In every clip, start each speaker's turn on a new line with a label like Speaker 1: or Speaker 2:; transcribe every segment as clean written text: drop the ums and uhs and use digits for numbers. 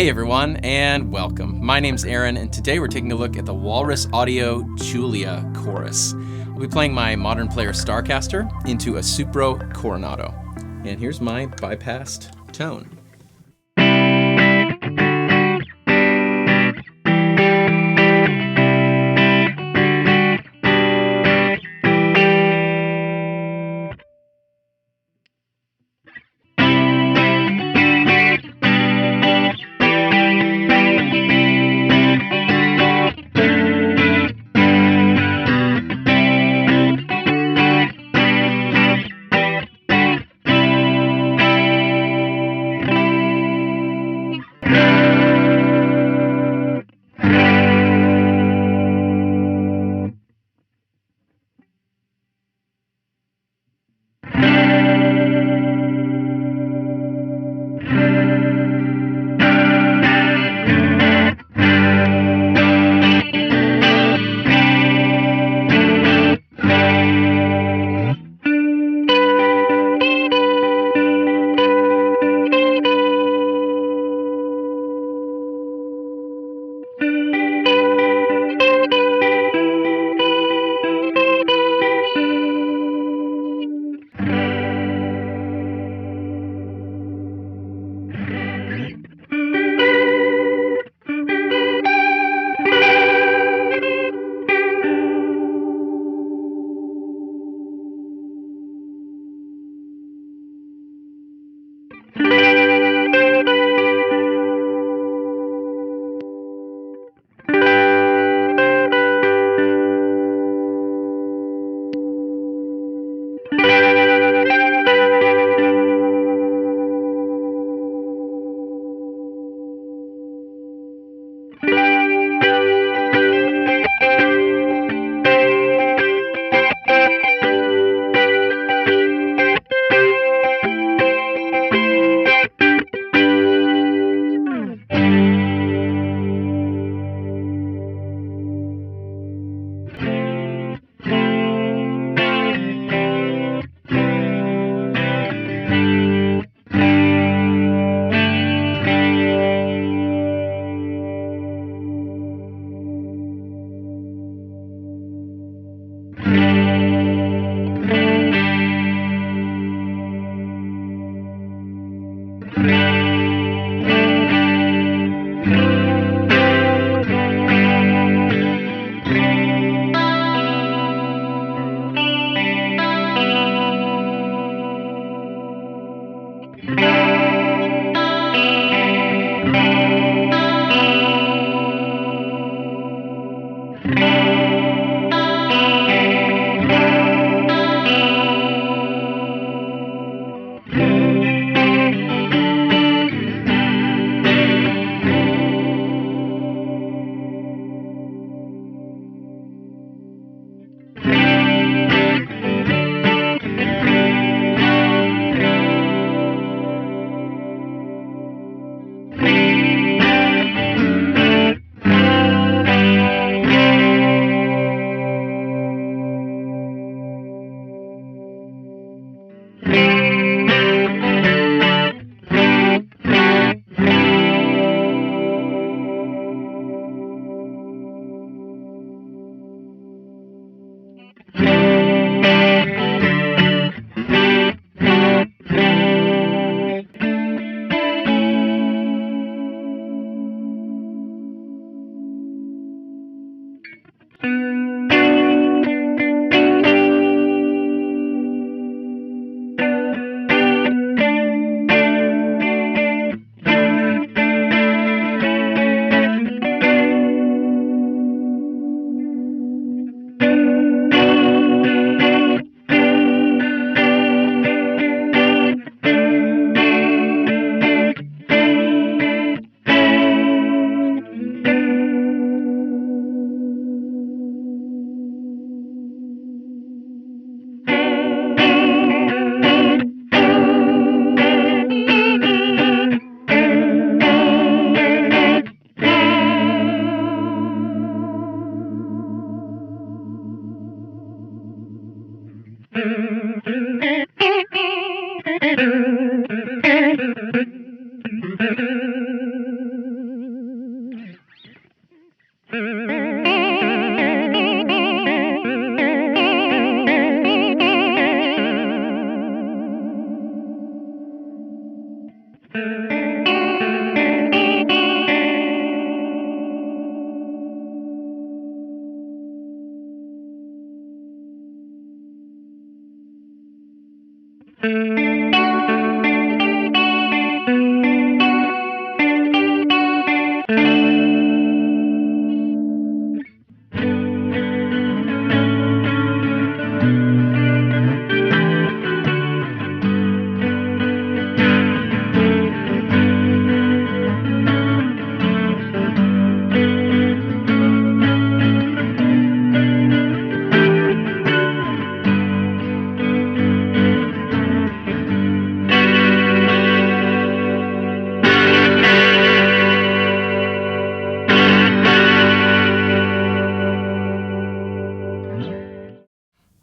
Speaker 1: Hey everyone, and welcome. My name's Aaron, and today we're taking a look at the Walrus Audio Julia Chorus. I'll be playing my Modern Player Starcaster into a Supro Coronado. And here's my bypassed tone.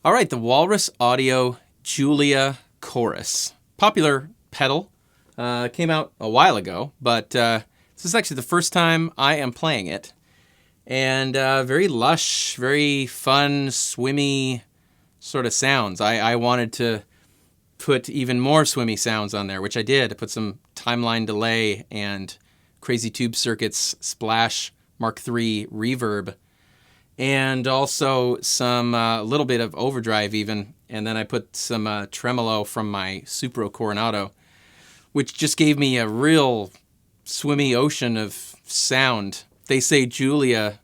Speaker 1: All right, the Walrus Audio Julia Chorus. Popular pedal. Came out a while ago, but this is actually the first time I am playing it. And very lush, very fun, swimmy sort of sounds. I wanted to put even more swimmy sounds on there, which I did. I put some timeline delay and Crazy Tube Circuits Splash Mark III reverb, and also some little bit of overdrive even, and then I put some tremolo from my Supro Coronado, which just gave me a real swimmy ocean of sound. They say Julia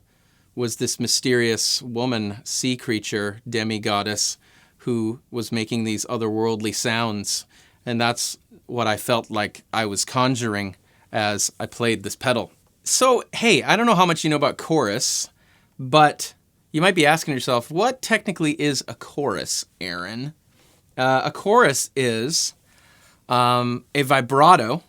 Speaker 1: was this mysterious woman, sea creature, demigoddess, who was making these otherworldly sounds, and that's what I felt like I was conjuring as I played this pedal. So, hey, I don't know how much you know about chorus, but you might be asking yourself, what technically is a chorus, Aaron? A chorus is a vibrato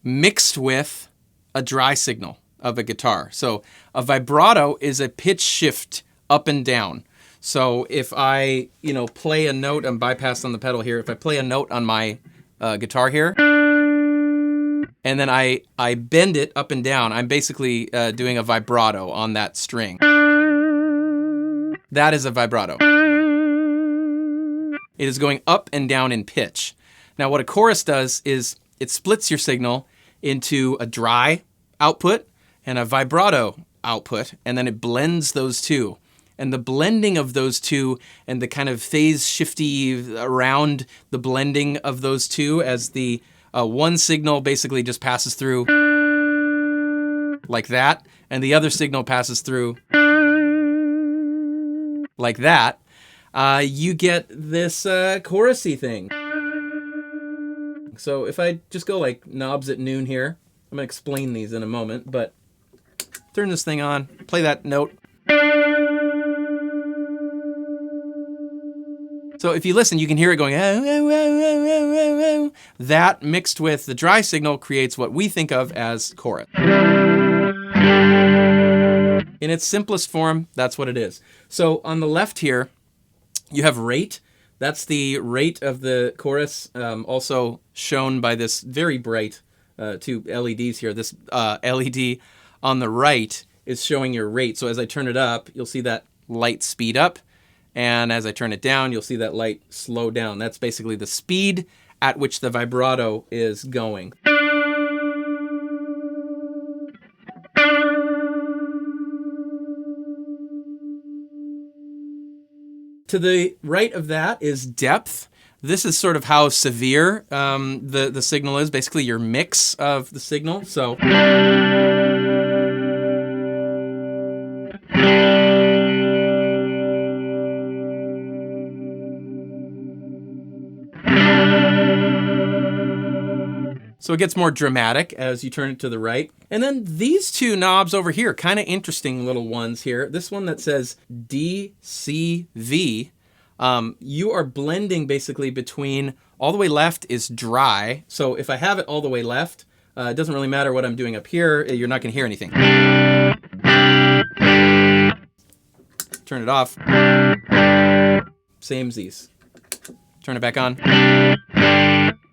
Speaker 1: mixed with a dry signal of a guitar. So a vibrato is a pitch shift up and down. So if I, play a note, I'm bypassed on the pedal here. If I play a note on my guitar here, and then I bend it up and down, I'm basically doing a vibrato on that string. That is a vibrato. It is going up and down in pitch. Now what a chorus does is it splits your signal into a dry output and a vibrato output, and then it blends those two. And the blending of those two and the kind of phase shifty around the blending of those two as the one signal basically just passes through like that, and the other signal passes through like that, you get this chorusy thing. So if I just go like knobs at noon here, I'm going to explain these in a moment, but turn this thing on, play that note. So if you listen, you can hear it going, oh, oh, oh, oh, oh, oh. That mixed with the dry signal creates what we think of as chorus. In its simplest form, that's what it is. So on the left here, you have rate. That's the rate of the chorus, also shown by this very bright two LEDs here. This LED on the right is showing your rate. So as I turn it up, you'll see that light speed up. And as I turn it down, you'll see that light slow down. That's basically the speed at which the vibrato is going. To the right of that is depth. This is sort of how severe the signal is, basically your mix of the signal. So it gets more dramatic as you turn it to the right. And then these two knobs over here, kind of interesting little ones here. This one that says DCV, you are blending basically between, all the way left is dry. So if I have it all the way left, it doesn't really matter what I'm doing up here. You're not going to hear anything. Turn it off. Samesies. Turn it back on.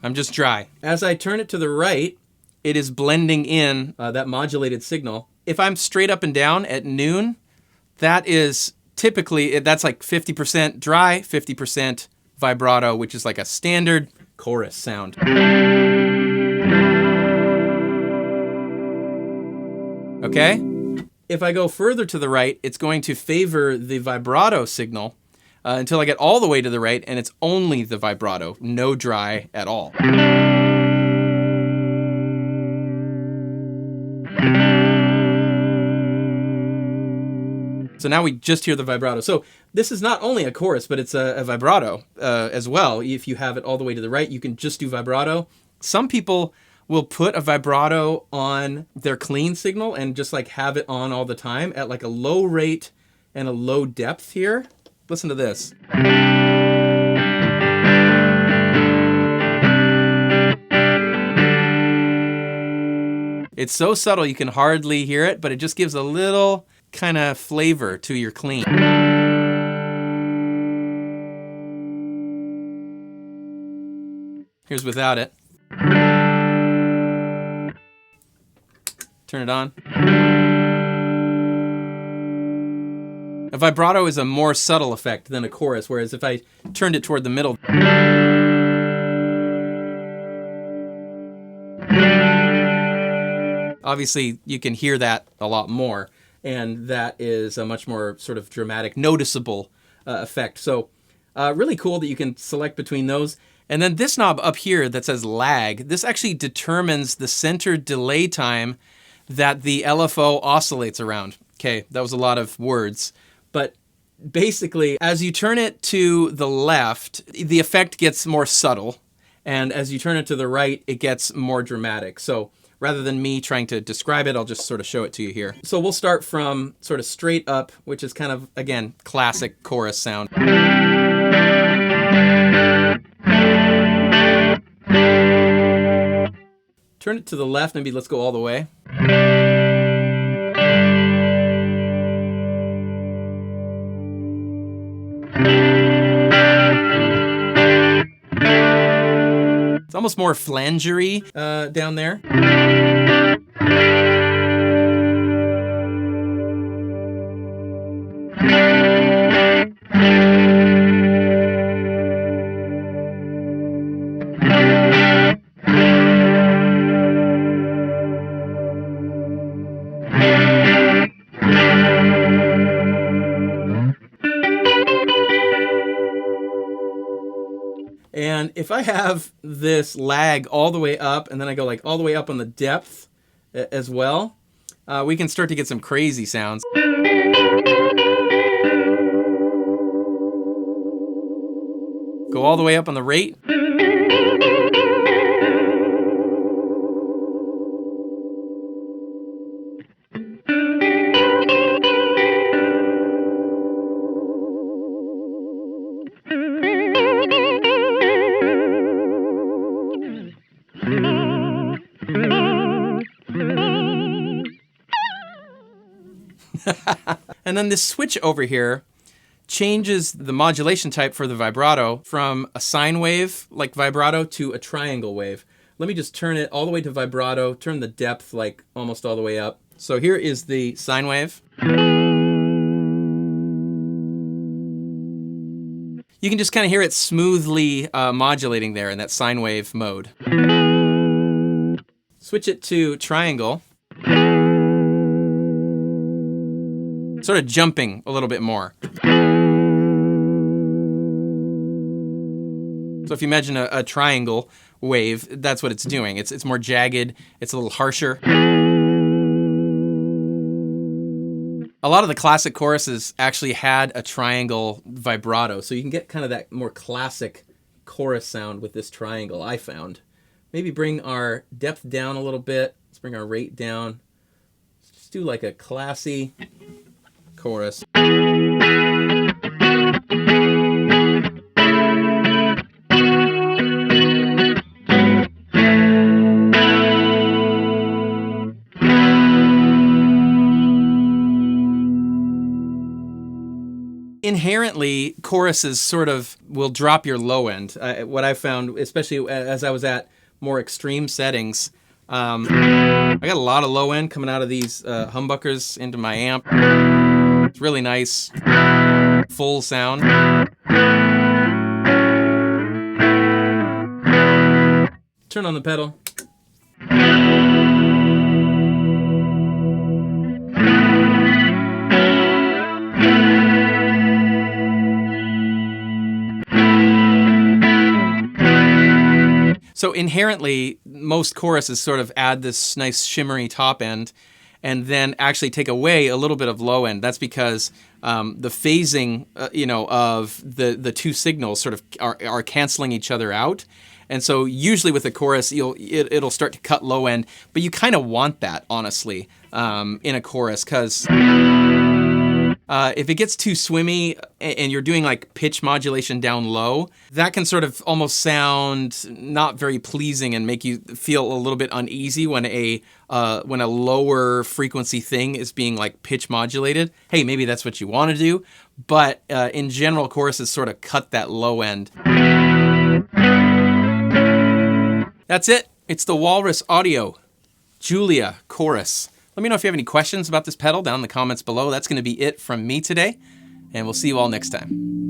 Speaker 1: I'm just dry. As I turn it to the right, it is blending in that modulated signal. If I'm straight up and down at noon, that is typically, that's like 50% dry, 50% vibrato, which is like a standard chorus sound. Okay? If I go further to the right, it's going to favor the vibrato signal. until I get all the way to the right, and it's only the vibrato, no dry at all. So now we just hear the vibrato. So this is not only a chorus, but it's a vibrato as well. If you have it all the way to the right, you can just do vibrato. Some people will put a vibrato on their clean signal and just like have it on all the time at like a low rate and a low depth here. Listen to this. It's so subtle you can hardly hear it, but it just gives a little kind of flavor to your clean. Here's without it. Turn it on. A vibrato is a more subtle effect than a chorus, whereas if I turned it toward the middle, obviously you can hear that a lot more, and that is a much more sort of dramatic, noticeable effect. So really cool that you can select between those. And then this knob up here that says lag, this actually determines the center delay time that the LFO oscillates around. Okay, that was a lot of words. But basically, as you turn it to the left, the effect gets more subtle. And as you turn it to the right, it gets more dramatic. So rather than me trying to describe it, I'll just sort of show it to you here. So we'll start from sort of straight up, which is kind of, again, classic chorus sound. Turn it to the left, maybe let's go all the way. It's almost more flangery down there. And if I have this lag all the way up, and then I go like all the way up on the depth as well, we can start to get some crazy sounds. Go all the way up on the rate. And then this switch over here changes the modulation type for the vibrato from a sine wave like vibrato to a triangle wave. Let me just turn it all the way to vibrato, turn the depth like almost all the way up. So here is the sine wave. You can just kind of hear it smoothly modulating there in that sine wave mode. Switch it to triangle. Sort of jumping a little bit more. So if you imagine a triangle wave, that's what it's doing. It's more jagged, it's a little harsher. A lot of the classic choruses actually had a triangle vibrato, so you can get kind of that more classic chorus sound with this triangle, I found. Maybe bring our depth down a little bit. Let's bring our rate down. Let's just do like a classy chorus. Inherently, choruses sort of will drop your low end. What I found, especially as I was at more extreme settings, I got a lot of low end coming out of these humbuckers into my amp. It's really nice, full sound. Turn on the pedal. So inherently, most choruses sort of add this nice shimmery top end and then actually take away a little bit of low end. That's because the phasing, of the two signals sort of are canceling each other out. And so usually with a chorus, it'll start to cut low end, but you kind of want that, honestly, in a chorus, because if it gets too swimmy and you're doing like pitch modulation down low, that can sort of almost sound not very pleasing and make you feel a little bit uneasy when a lower frequency thing is being like pitch modulated. Hey, maybe that's what you want to do, but in general, choruses sort of cut that low end. That's it. It's the Walrus Audio Julia Chorus. Let me know if you have any questions about this pedal down in the comments below. That's going to be it from me today, and we'll see you all next time.